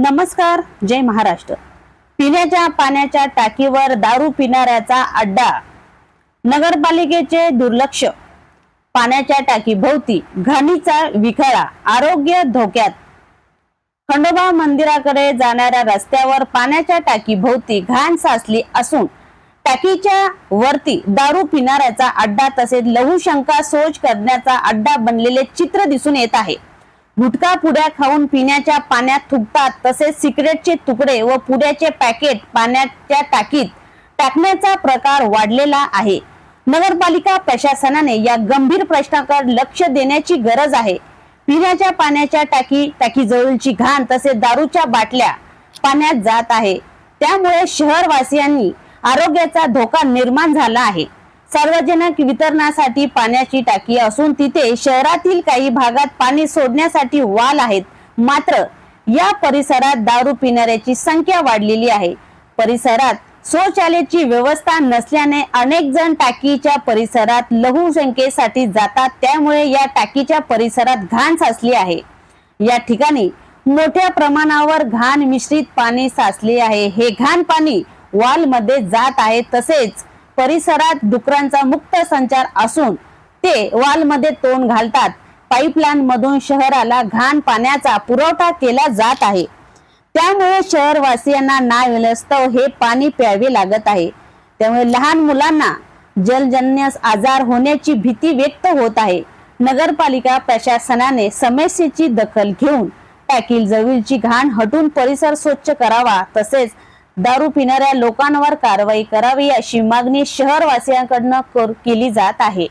नमस्कार, जय महाराष्ट्र। पिण्याच्या पाण्याच्या टाकीवर दारू पिणाऱ्याचा अड्डा, नगरपालिकेचे दुर्लक्ष, पाण्याच्या टाकी भोवती घाणीचा विखळा, आरोग्य धोक्यात। खंडोबा मंदिराकडे जाणाऱ्या रस्त्यावर पाण्याच्या टाकी भोवती घाण साचली असून टाकीच्या वरती दारू पिणाऱ्याचा अड्डा तसेच लघुशंका शौच करण्याचा अड्डा बनलेले चित्र दिसून येत आहे। गुटखा पुड्या खाऊन पिण्याच्या पाण्यात थुंकतात, तसेच सिगरेटचे तुकडे व पुड्याचे पॅकेट पाण्याच्या टाकीत टाकण्याचा प्रकार वाढलेला आहे। नगरपालिका प्रशासनाने या गंभीर प्रश्नाकडे लक्ष देण्याची गरज आहे। पिण्याच्या पाण्याच्या टाकी जवळची घाण तसेच दारूच्या बाटल्या पाण्यात जात आहे, त्यामुळे शहरवासियांनी आरोग्याचा धोका निर्माण झाला आहे। सार्वजनिक वितरणासाठी पाण्याची टाकी असून तिथे शहरातील काही भागात पाणी सोडण्यासाठी वाल आहेत, मात्र या परिसरात दारू पिणाऱ्याची संख्या वाढलेली आहे। परिसरात शौचालयाची व्यवस्था नसल्याने अनेक जण टाकीच्या परिसरात लघुशंकेसाठी जातात, त्यामुळे या टाकीच्या परिसरात घाण साचली आहे। या ठिकाणी मोठ्या प्रमाणावर घाण मिश्रित पाणी साचले आहे। हे घाण पाणी वाल मध्ये जात आहे, तसेच परिसरात डुकरांचा मुक्त संचार असून ते वाल मध्ये तोंड घालतात। पाईपलाईन मधून शहराला घाण पाण्याचा पुरवठा केला जात आहे, त्यामुळे शहरवासियांना नाईलाजास्तव हे पाणी प्यावे लागत आहे। त्यामुळे लहान मुलांना जलजन्य आजार होण्याची भीती व्यक्त होत आहे। नगरपालिका प्रशासनाने समस्येची दखल घेऊन टाकी जवळची घाण हटवून परिसर स्वच्छ करावा, तसेच दारू पिणाऱ्या लोकांवर कारवाई करावी अशी मागणी शहरवासियांकडून केली जात आहे।